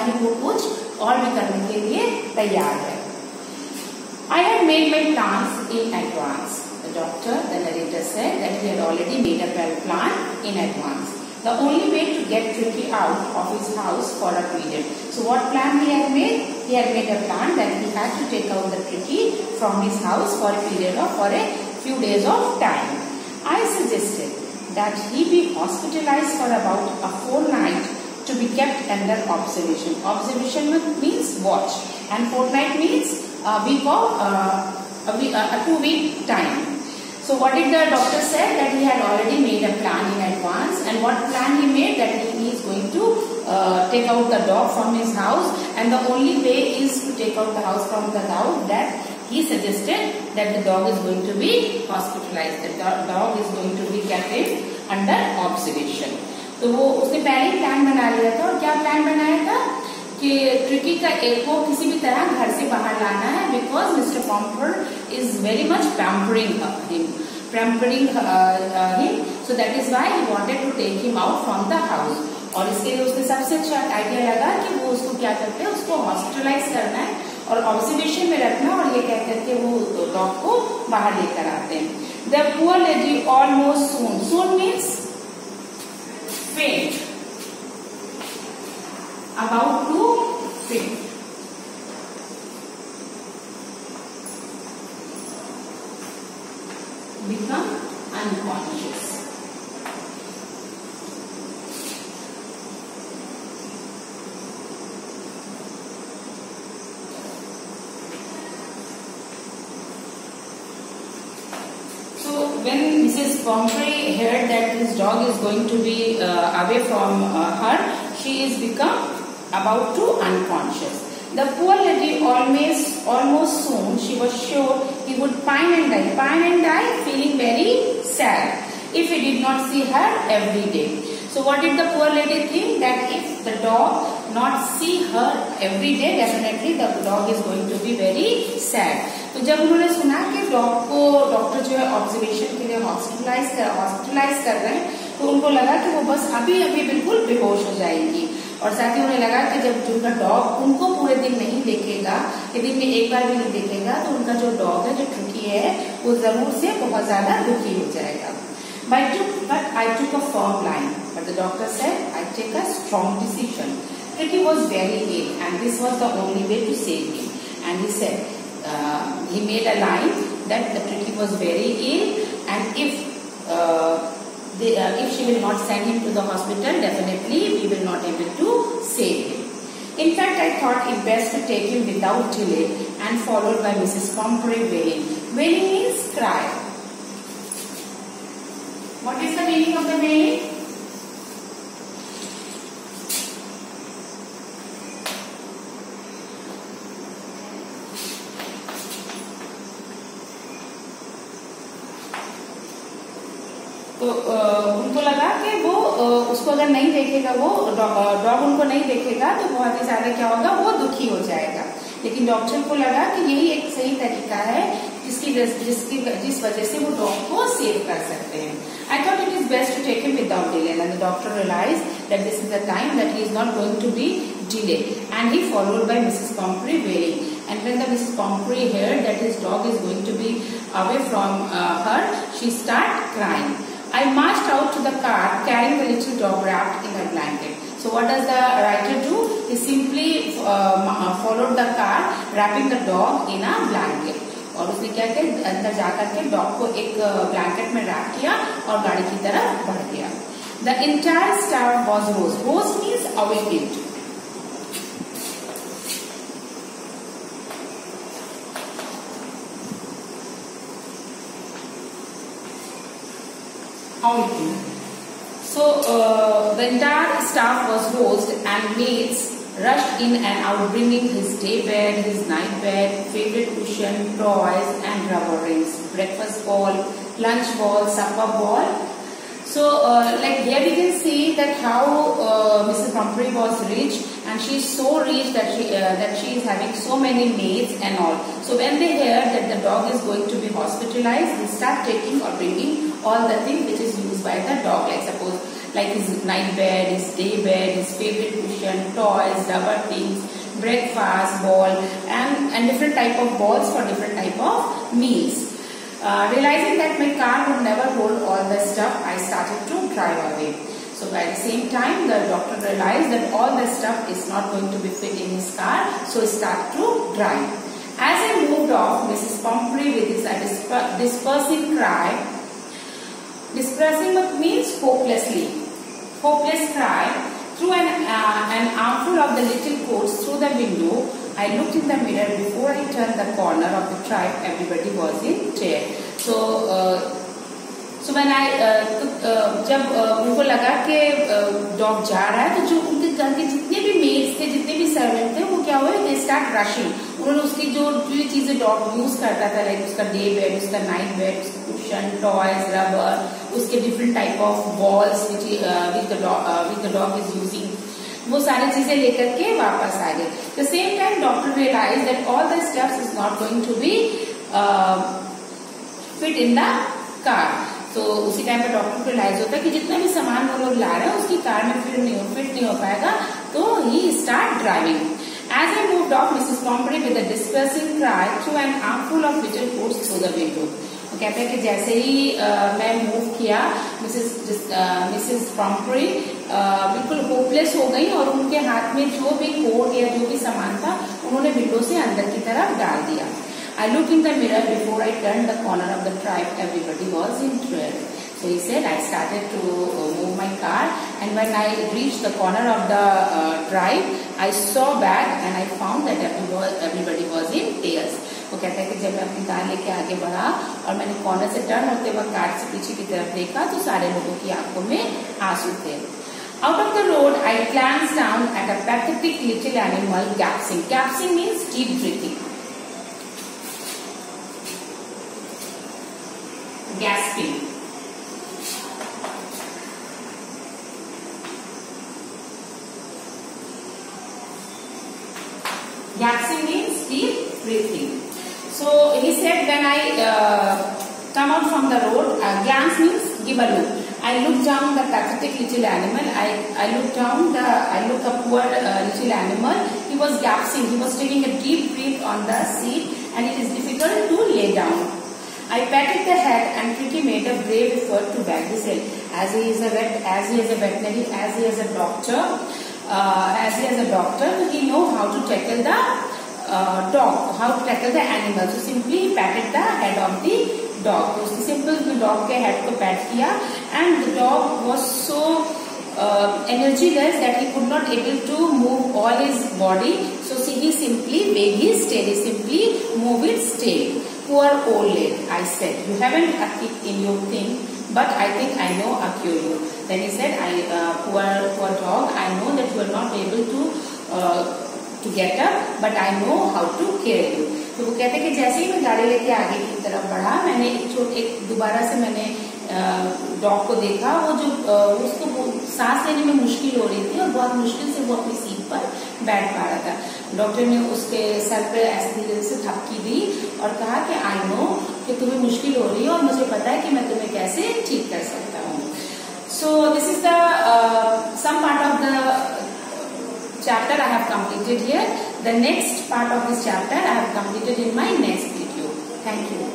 ही वो कुछ और भी करने के लिए तैयार है. I had made my plans in advance. The narrator said that he had already made a plan in advance. The only way to get Tricky out of his house for a period. So what plan he had made? He had made a plan that he had to take out the Tricky from his house for a period of for a few days of time. I suggested that he be hospitalized for about a fortnight to be kept under observation. Observation means watch, and fortnight means a week of a 2-week time. So what did the doctor say? That he had already made a plan in advance, and what plan he made? That he is going to take out the dog from his house, and the only way is to take out the house from the dog. That he suggested that the dog is going to be hospitalized. The dog is going to be kept under observation. तो वो उसने पहले ही plan बना लिया था. और क्या plan बनाया था कि ट्रिकी का एक को किसी भी तरह घर से बाहर लाना है, because mister Pomper is very much pampering him, so that is why he wanted to take him out from the house. और इसके लिए उसने सबसे अच्छा आइडिया लगा कि वो उसको क्या करते हैं, उसको हॉस्पिटलाइज करना है और ऑब्जर्वेशन में रखना, और ये कह करके वो डॉग को बाहर लेकर आते हैं. The poor lady almost soon means faint, about to faint. Become unconscious. So when Mrs. Pomfrey heard that this dog is going to be away from her, she is become about to unconscious. The poor lady almost soon, she was sure he would pine and die, feeling very sad if he did not see her every day. So what did the poor lady think? That if the dog not see her every day, definitely the dog is going to be very sad. तो जब उन्होंने सुना कि dog को doctor जो है observation के लिए हॉस्पिटलाइज कर रहे हैं, तो उनको लगा कि वो बस अभी बिल्कुल बेहोश हो जाएगी. और साथ ही उन्हें लगा कि जब उनका डॉग उनको पूरे दिन नहीं देखेगा, दिन में एक बार भी नहीं देखेगा, तो उनका जो डॉग है, जो ट्रिकी है, वो जरूर से बहुत ज्यादा दुखी हो जाएगा. But I took a firm line. But the doctor said, I take a strong decision. Tricky was very ill, and this was the only way to save him. And he said, he made a line that the Tricky was very ill, and if she will not send him to the hospital, definitely we will not able to save him. In fact, I thought it best to take him without delay, and followed by Mrs. Pomfrey wailing. Wailing means cry. What is the meaning of the wailing? तो उनको लगा कि वो उसको अगर नहीं देखेगा, वो डॉग उनको नहीं देखेगा, तो बहुत ही ज्यादा क्या होगा, वो दुखी हो जाएगा. लेकिन डॉक्टर को लगा कि यही एक सही तरीका है जिस वजह से वो डॉग को सेव कर सकते हैं. I thought it is best to take him without delay, and the doctor realized that this is the time that he is not going to be delayed, and he followed by Mrs. Pomfrey wailing. And when the Mrs. Pomfrey heard that his dog is going to be away from her, she started crying. I marched out to the car carrying the little dog wrapped in a blanket. So what does the writer do? He simply followed the car, wrapping the dog in a blanket. और उसने क्या किया, अंदर जाकर के dog को एक blanket में रैप किया और गाड़ी की तरफ बढ़ गया. The entire staff was rose. Rose means awakened. So the entire staff was roused, and maids rushed in and out, bringing his day bed, his night bed, favorite cushion, toys, and rubber rings, breakfast ball, lunch ball, supper ball. So, like here we can see that how Mrs. Pomfrey was rich, and she is so rich that she is having so many maids and all. So when they hear that the dog is going to be hospitalized, they start taking or bringing all the things which is used by the dog. Like suppose like his night bed, his day bed, his favorite cushion, toys, rubber things, breakfast, ball, and different type of balls for different type of meals. Realizing that my car would never hold all the stuff, I started to drive away. So at the same time, the doctor realized that all the stuff is not going to be fit in his car, so he started to drive. As I moved off, Mrs. Pumphrey with his dispersing cry, dispersing means hopeless cry, threw an armful of the little coats through the window. I looked in the mirror before I turned the corner of the tribe. Everybody was in tears. So when I जब उनको लगा कि dog जा रहा है, तो जो उनके घर के जितने भी मेड्स थे, जितने भी सर्वेंट थे, वो क्या हुए, दे स्टार्ट रशिंग. उन्होंने उसकी जो चीजें डॉग यूज करता था, लाइक उसका डे बेड, उसका night bed, cushion, toys, rubber, उसके different type of balls which the dog is using, वो सारी चीजें लेकर के वापस आ गए. The same time doctor realise that all the stuffs is not going to be fit in the car. तो उसी टाइम पे डॉक्टर को रियलाइज होता है कि जितना भी सामान वो लोग ला रहे हैं उसकी कार में फिट नहीं हो पाएगा. तो he start driving. As I moved off, Mrs. Pumphrey with a dispersing cry threw an armful of little coats through the window. वो कहते हैं कि जैसे ही मैं मूव किया, मिसेस पम्फ्री बिल्कुल होपलेस हो गई और उनके हाथ में जो भी कोट या जो भी सामान था उन्होंने विंडो से अंदर की तरफ डाल दिया. I looked in the mirror before I turned the corner of the drive. Everybody was in tears. So he said, I started to move my car, and when I reached the corner of the drive, I saw back and I found that everybody was in tears. वो कहता है कि जब मैं अपनी car लेके आगे बढ़ा और मैंने कॉर्नर से टर्न होते वक्त कार से पीछे की तरफ देखा, तो सारे लोगों की आंखों में आंसू थे. Out of the road, I glanced down at a pathetic little animal gasping. Gasping means deep breathing. Gasping. Gasping means deep breathing. So he said, when I come out from the road, glance means give a look. I looked down the pathetic little animal. I looked a poor little animal. He was gasping. He was taking a deep breath on the seat, and it is difficult to lay down. I patted the head, and Tricky made a brave effort to wag his head. As he is a veterinary, as he is a doctor, he knows how to tackle the dog, how to tackle the animal. So simply he patted the head of the dog. So simple dog के head को pat किया, and the dog was so energyless that he could not able to move all his body. So he simply wagged his tail. He simply moved its tail. Poor old lady, I said, you haven't a kick in your thing, but I think I know a cure you. Then he said, poor dog, I know that you are not able to get up, but I know how to care you. तो वो कहते हैं कि जैसे ही मैं गाड़ी लेके आगे की तरफ बढ़ा, मैंने दोबारा से मैंने डॉग को देखा, वो जो उसको सांस लेने में मुश्किल हो रही थी और बहुत मुश्किल से वो अपनी सीट पर बैठ पा रहा था. डॉक्टर ने उसके सर पे ऐसे धीरे से थपकी दी और कहा कि आई नो कि तुम्हें मुश्किल हो रही है और मुझे पता है कि मैं तुम्हें कैसे ठीक कर सकता हूँ. So this is the some part of the chapter I have completed here. The next part of this chapter I have completed in my next video. Thank you.